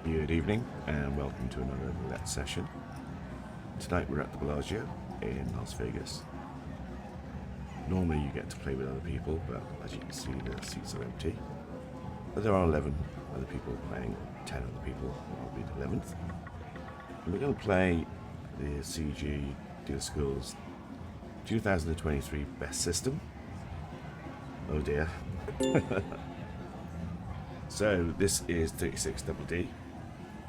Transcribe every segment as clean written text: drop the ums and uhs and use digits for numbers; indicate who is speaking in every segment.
Speaker 1: Good evening and welcome to another roulette session. Tonight we're at the Bellagio in Las Vegas. Normally you get to play with other people, but as you can see the seats are empty. But there are 11 other people playing, 10 other people, I'll be the 11th. And we're going to play the CG Dealer Schools 2023 Best System. Oh dear. So this is 36 double D.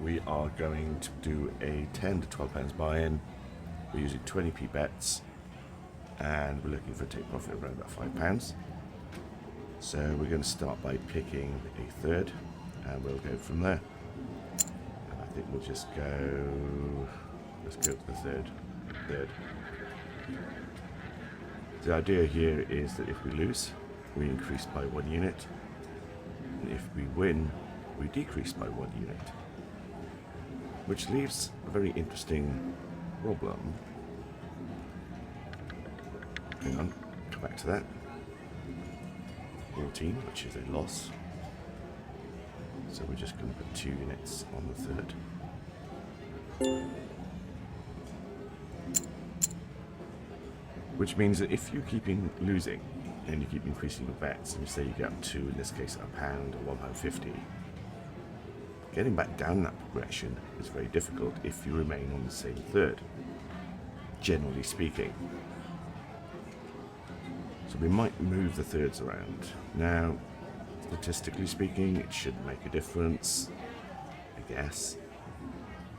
Speaker 1: We are going to do a 10 to 12 pounds buy-in. We're using 20p bets and we're looking for a take profit around about £5. So we're going to start by picking a third and we'll go from there. And I think we'll just go, let's go to the third. The idea here is that if we lose, we increase by 1 unit. And if we win, we decrease by 1 unit. Which leaves a very interesting problem. Hang on, come back to that. 14, which is a loss. So we're just going to put 2 units on the third. Which means that if you keep losing and you keep increasing your bets, and you say you get up to, in this case, £1 or £1.50, getting back down that progression is very difficult if you remain on the same third, generally speaking. So we might move the thirds around. Now, statistically speaking, it shouldn't make a difference, I guess,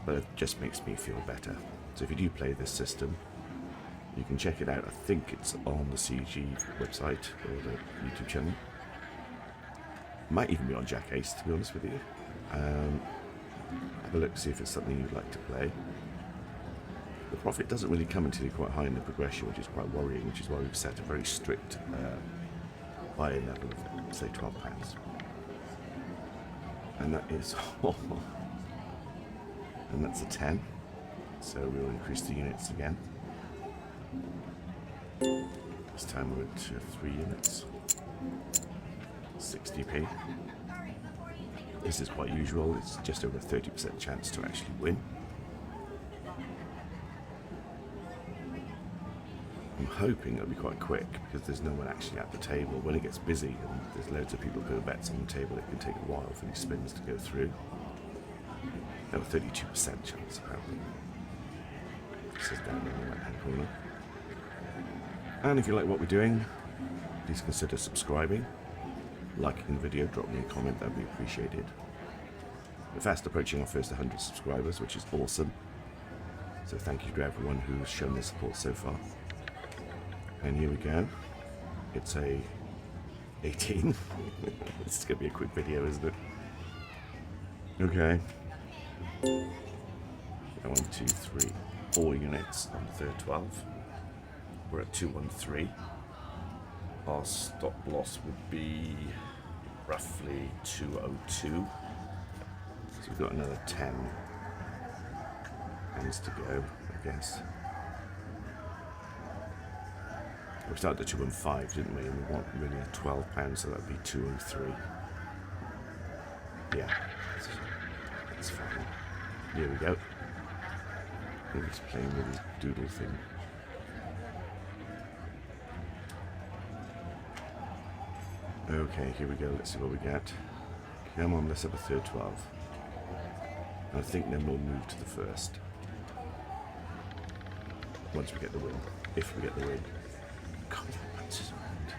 Speaker 1: but it just makes me feel better. So if you do play this system, you can check it out. I think it's on the CG website or the YouTube channel. Might even be on Jack Ace, to be honest with you. Have a look, see if it's something you'd like to play. The profit doesn't really come until you're quite high in the progression, which is quite worrying, which is why we've set a very strict buy-in level of, say, £12. And that is, and that's a 10. So we'll increase the units again. This time we're at 3 units. 60p. This is quite usual, it's just over a 30% chance to actually win. I'm hoping it'll be quite quick because there's no one actually at the table. When it gets busy and there's loads of people putting bets on the table, it can take a while for these spins to go through. There were 32% chance apparently. This is down in the right hand corner. And if you like what we're doing, please consider subscribing. Liking the video, drop me a comment, that would be appreciated. We're fast approaching our first 100 subscribers, which is awesome. So thank you to everyone who's shown their support so far. And here we go. It's a 18. This is going to be a quick video, isn't it? Okay. 1, 2, 3, 4 units on the third 12. We're at 213. Our stop loss would be roughly 202. So we've got another 10 hands to go, I guess. We started at 215, didn't we? And we want really £12, so that would be 203. Yeah, that's fine. Here we go. He's playing with his doodle thing. Okay, here we go, let's see what we get. Come on, let's have a third 12. And I think then we'll move to the first. Once we get the win. If we get the win. God, that bounces around.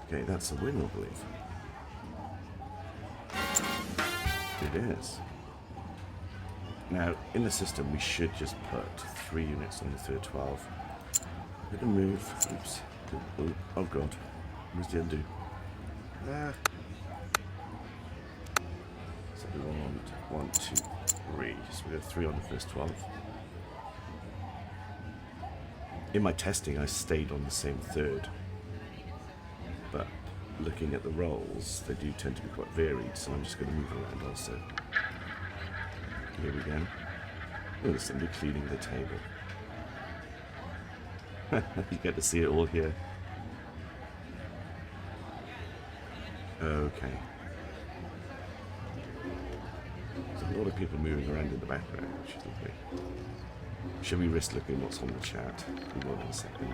Speaker 1: Okay, that's a win, I believe. It is. Now, in the system, we should just put 3 units on the third 12. I'm going to move. Oops. Oh, God. Where's the undo? So we want 1, 2, 3. So we have 3 on the first 12. In my testing, I stayed on the same third. But looking at the rolls, they do tend to be quite varied, so I'm just going to move around also. Here we go. Oh, there's somebody cleaning the table. You get to see it all here. Okay. A lot of people moving around in the background, which is lovely. Shall we risk looking what's on the chat? We will in a second.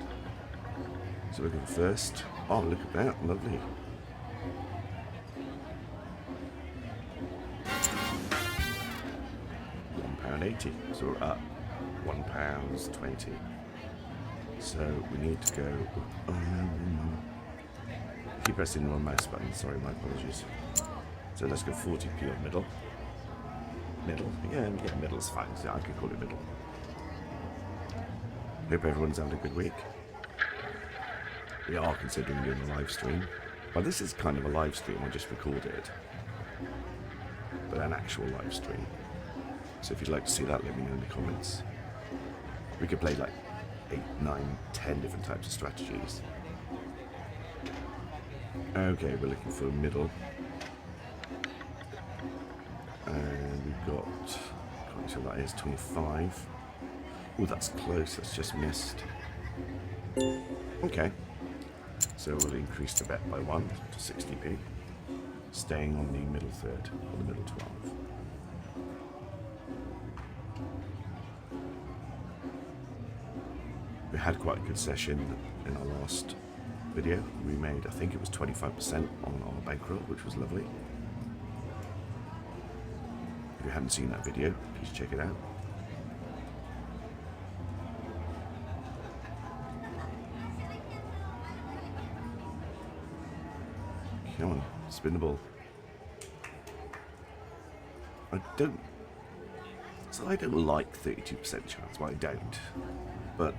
Speaker 1: So looking first. Oh, look at that. Lovely. £1.80. So we're up £1.20. So we need to go... keep pressing the wrong mouse button. Sorry, my apologies. So let's go 40p on middle. Middle? Yeah, middle's fine. So I can call it middle. Hope everyone's having a good week. We are considering doing a live stream. Well, this is kind of a live stream. I just recorded it. But an actual live stream. So if you'd like to see that, let me know in the comments. We could play like 8, 9, 10 different types of strategies. Okay, we're looking for a middle. And we've got, can't see what that is, 25. Oh, that's close, that's just missed. Okay, so we'll increase the bet by 1 to 60p, staying on the middle third, or the middle 12. We had quite a good session in our last video. We made, I think it was 25% on our bankroll, which was lovely. If you haven't seen that video, please check it out. Come on, spin the ball. I don't like 32% chance. Well, I don't. But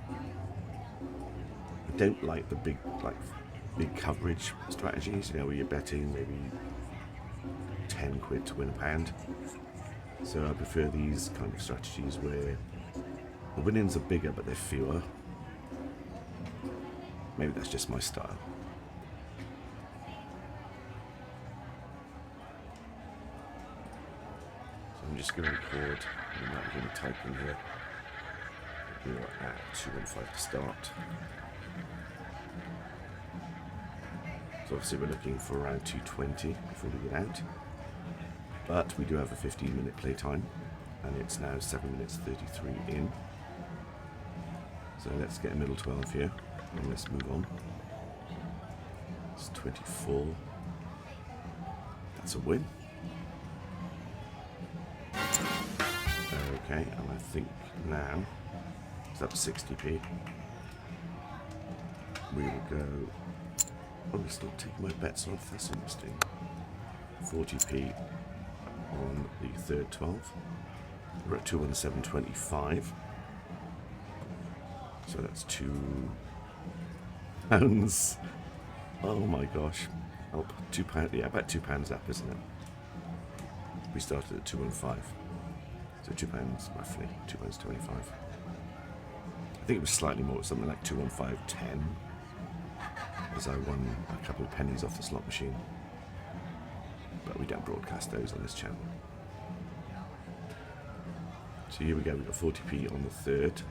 Speaker 1: I don't like the big coverage strategies, you know, where you're betting maybe 10 quid to win a pound. So I prefer these kind of strategies where the winnings are bigger but they're fewer. Maybe that's just my style. So I'm just going to record, and I'm going to type in here. We are at 215 to start. So obviously we're looking for around 220 before we get out. But we do have a 15-minute play time, and it's now 7 minutes 33 in. So let's get a middle 12 here, and let's move on. It's 24. That's a win. Okay, and I think now it's up to 60p. We will go. Oh, we still taking my bets off. That's interesting. 40p on the third 12. We're at 217.25. So that's £2. Oh my gosh. Oh, £2. Yeah, about £2 up, isn't it? We started at 215. So £2 roughly. £2.25. I think it was slightly more, something like 215.10. As I won a couple of pennies off the slot machine. But we don't broadcast those on this channel. So here we go, we've got 40p on the third.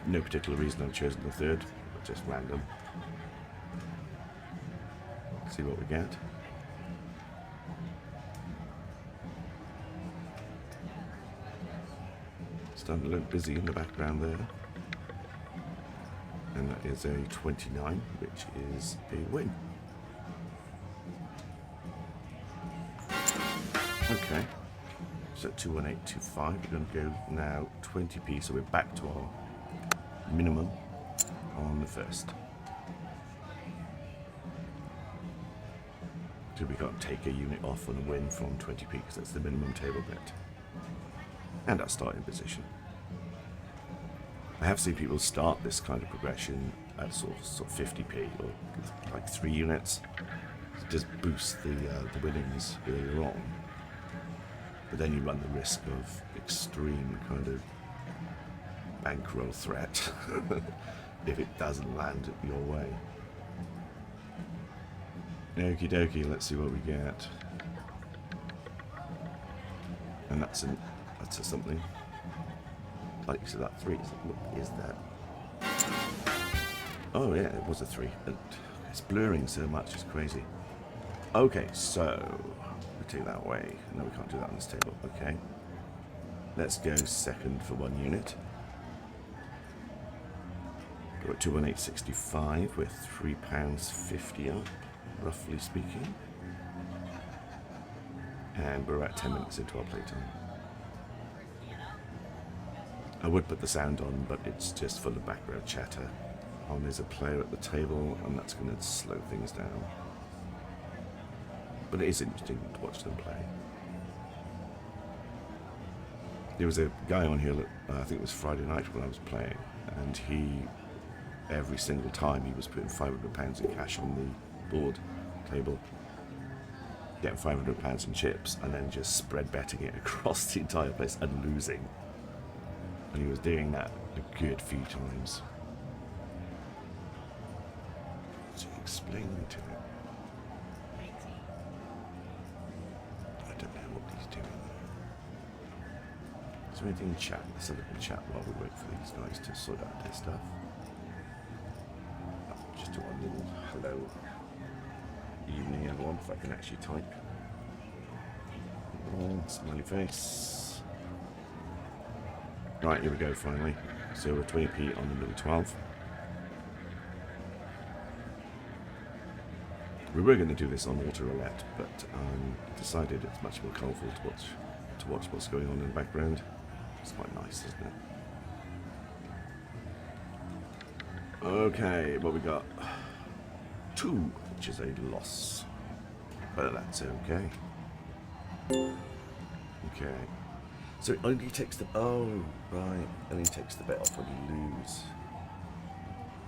Speaker 1: No particular reason I've chosen the third, but just random. See what we get. Starting to look busy in the background there. And that is a 29, which is a win. Okay, so 218.25, we're going to go now 20p, so we're back to our minimum on the first. So we can't take a unit off on a win from 20p because that's the minimum table bet. And our starting position. I have seen people start this kind of progression at sort of 50p or like 3 units to just boost the winnings earlier on. But then you run the risk of extreme kind of bankroll threat if it doesn't land your way. Okie dokie, let's see what we get. And that's a something. Like, so that 3 is that. Oh yeah, it was a 3. But it's blurring so much, it's crazy. Okay, so we take that away. No, we can't do that on this table. Okay. Let's go second for 1 unit. We're at 218.65 with £3.50 up, roughly speaking. And we're at 10 minutes into our playtime. I would put the sound on, but it's just full of background chatter. Oh, there's a player at the table, and that's going to slow things down. But it is interesting to watch them play. There was a guy on here, I think it was Friday night when I was playing, and he, every single time, he was putting £500 in cash on the board table, getting £500 in chips, and then just spread betting it across the entire place and losing. And he was doing that a good few times. So explaining to him. I don't know what he's doing. Is there anything in chat? Let's have a look in chat while we wait for these guys to sort out their stuff. Oh, just do a little hello. Evening everyone, if I can actually type. Oh, smiley face. Right, here we go finally. So we're 20p on the middle 12. We were going to do this on Auto Roulette, but decided it's much more colourful to watch what's going on in the background. It's quite nice, isn't it? Okay, what we got? 2, which is a loss. But that's okay. Okay. So it only takes the... Oh, right. Only takes the bet off when you lose.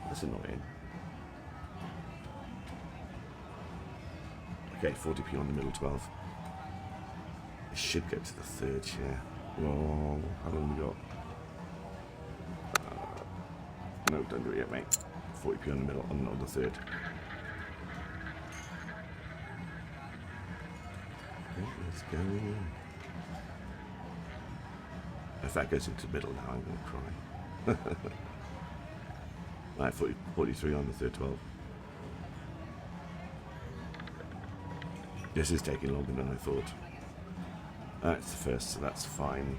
Speaker 1: That's annoying. Okay, 40p on the middle 12. It should go to the third share. Well, how long have we got? No, don't do it yet, mate. 40p on the middle, on the third. Okay, let's go. If that goes into the middle now, I'm going to cry. Right, 43 on the third 12. This is taking longer than I thought. It's the first, so that's fine.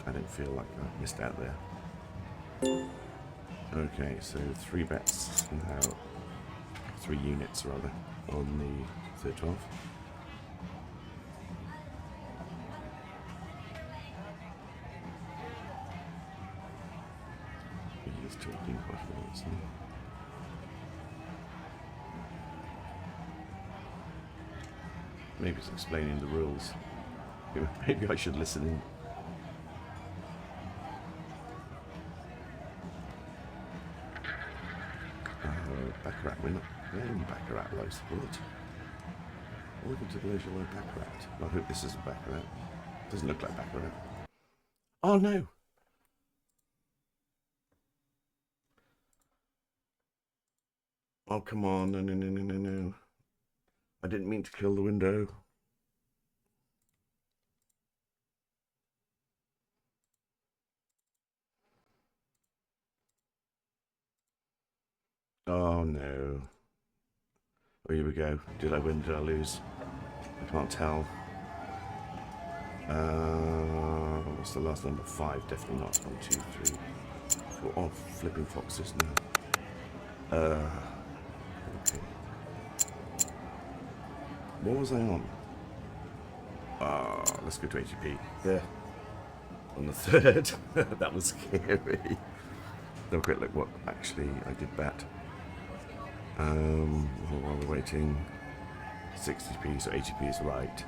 Speaker 1: I don't feel like I missed out there. Okay, so 3 bets now. 3 units, rather, on the third 12. He's talking quite a lot, isn't he? Maybe he's explaining the rules. Maybe I should listen in. Baccarat winner. Baccarat low support. Welcome to Bellagio low Baccarat. I hope this is a Baccarat. Doesn't look like Baccarat. Oh no! Oh come on, no. I didn't mean to kill the window. Oh no. Oh, here we go. Did I win? Did I lose? I can't tell. What's the last number? 5. Definitely not. 1, 2, 3, 4. Oh, flipping foxes now. Okay. What was I on? Let's go to 80p. There. On the third. That was scary. Have a quick look what actually I did bet. While we're waiting, 60p, so 80p is right.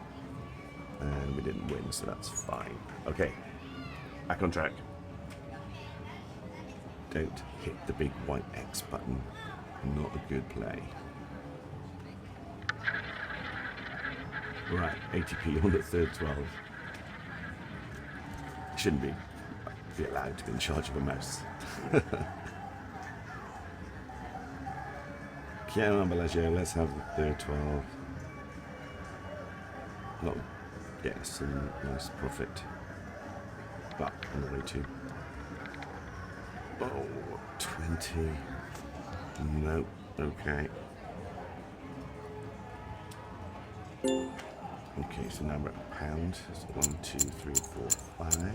Speaker 1: And we didn't win, so that's fine. Okay, back on track. Don't hit the big white X button. Not a good play. Right, 80p on the third 12. Shouldn't be allowed to be in charge of a mouse. Chiaro on Bellagio, let's have the third 12. Not get some nice profit. But on the way to. Oh, 20. No. Okay. Okay, so now we're at a pound. So 1, 2, 3, 4, 5.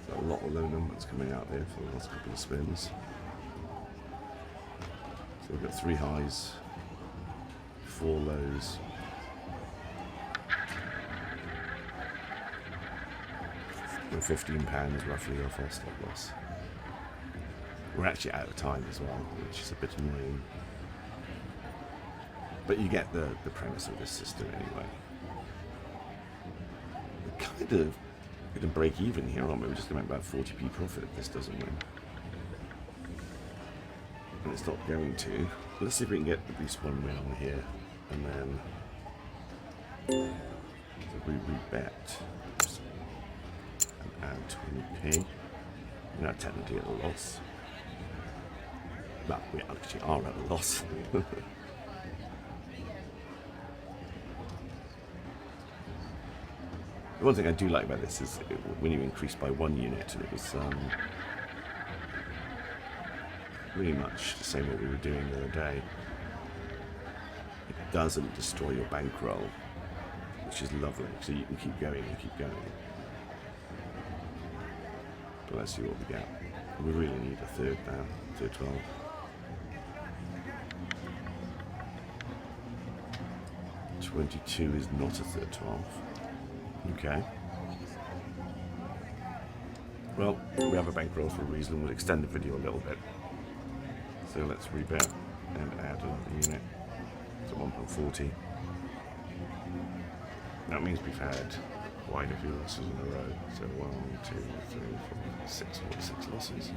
Speaker 1: A lot of low numbers coming out there for the last couple of spins. So we've got 3 highs, 4 lows. We're £15 roughly off our stop loss. We're actually out of time as well, which is a bit annoying. But you get the premise of this system anyway. We're kind of going to break even here, aren't we? We're just going to make about 40p profit if this doesn't win. And it's not going to. Let's see if we can get at least one win on here. And then we bet and add 20p. We're not technically at a loss. Well, we actually are at a loss. The one thing I do like about this is when you increase by 1 unit, and it was really much the same what we were doing the other day. It doesn't destroy your bankroll, which is lovely, so you can keep going and keep going. But let's see what we get. We really need a third now, third 12. $22 is not a third 12. Okay. Well, we have a bankroll for a reason. We'll extend the video a little bit. So let's rebet and add another unit to 1.40. That means we've had quite a few losses in a row. So 1, 2, 3, 4, 6, 6 losses.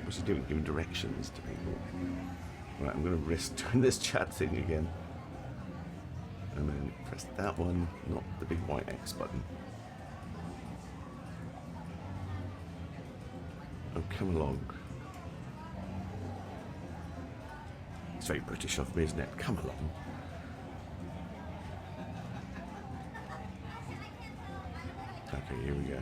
Speaker 1: What's he doing? Giving directions to people. Right, I'm going to risk doing this chat thing again. And then press that one, not the big white X button. Oh, come along. It's very British of me, isn't it? Come along. Okay, here we go.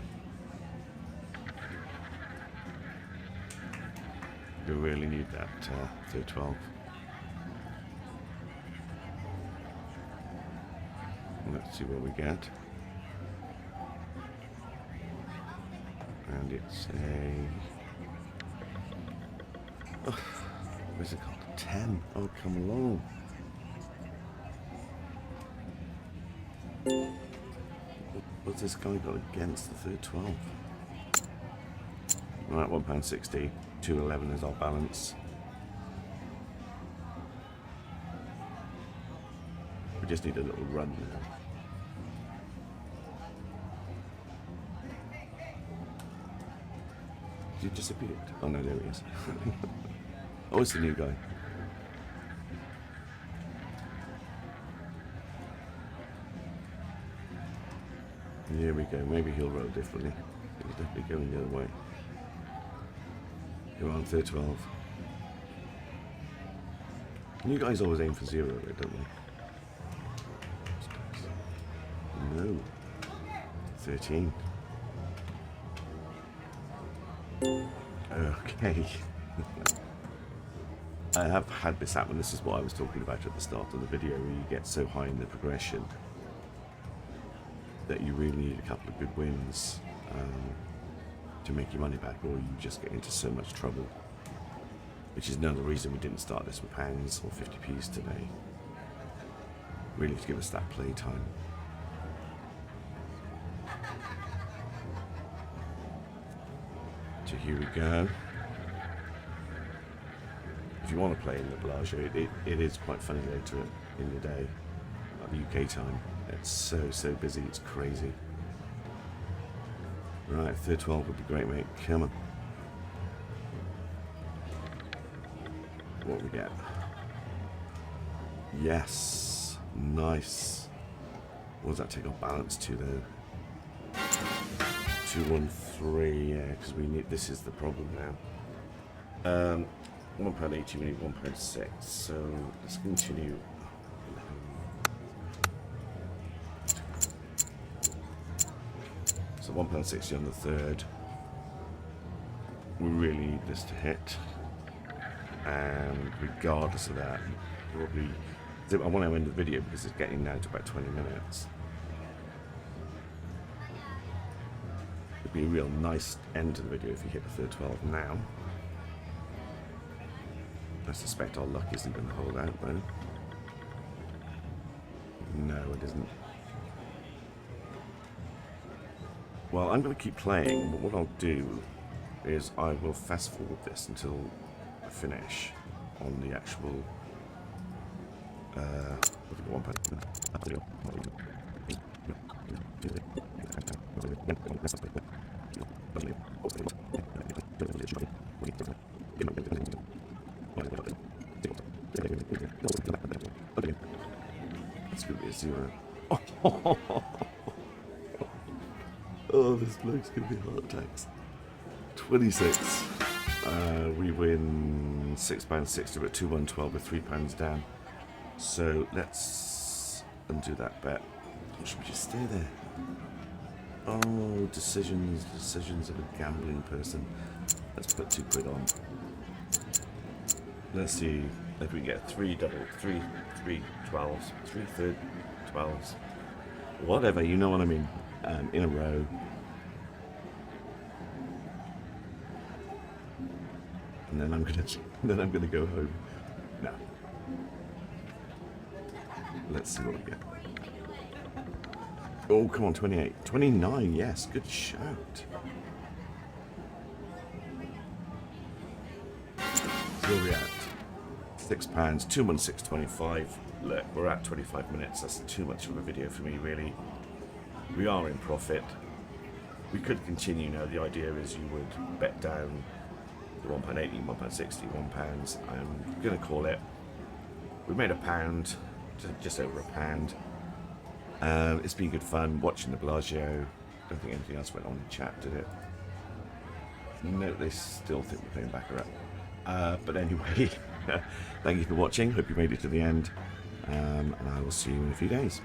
Speaker 1: We really need that third 12. Let's see what we get. And it's a... Oh, where's it called? 10. Oh, come along. What's this guy got against the third 12? Right, £1.60. 2.11 is our balance. We just need a little run now. He disappeared. Oh no, there he is. Oh, it's the new guy. Here we go. Maybe he'll roll differently. He's definitely going the other way. You're on third 12. You guys always aim for 0, don't we? No. 13. Okay. I have had this happen. This is what I was talking about at the start of the video, where you get so high in the progression that you really need a couple of good wins to make your money back, or you just get into so much trouble. Which is another reason we didn't start this with pounds or 50p's today. Really to give us that play time. So here we go. If you want to play in the Bellagio, it is quite funny later in the day, like UK time. It's so busy, it's crazy. Right, third 12 would be great, mate. Come on. What we get? Yes, nice. What does that take our balance to though? 213, yeah, because we need. This is the problem now. £1.80, we need £1.6. So let's continue. So £1.60 on the third. We really need this to hit, and regardless of that, probably I want to end the video because it's getting now to about 20 minutes. It'd be a real nice end to the video if you hit the third 12 now. I suspect our luck isn't going to hold out though. No, it isn't. Well, I'm going to keep playing, but what I'll do is I will fast forward this until I finish on the actual It's going to be a 0. Oh, this bloke's going to be heart attacks. 26. We win £6.60. We're at 2-1-12 with £3 down. So let's undo that bet. Or should we just stay there? Oh, decisions of a gambling person. Let's put £2 on. Let's see if we get 3 12s, 3 third 12s, whatever, you know what I mean, in a row. And then I'm gonna go home. No. Let's see what we get. Oh, come on, 28. 29, yes, good shout. So where are we at? £6, 216.25. Look, we're at 25 minutes. That's too much of a video for me, really. We are in profit. We could continue now. The idea is you would bet down the £1.80, £1.60, £1. I'm gonna call it. We made £1, just over £1. It's been good fun watching the Bellagio. Don't think anything else went on in chat, did it? No, they still think we're playing baccarat. But anyway, thank you for watching. Hope you made it to the end, and I will see you in a few days.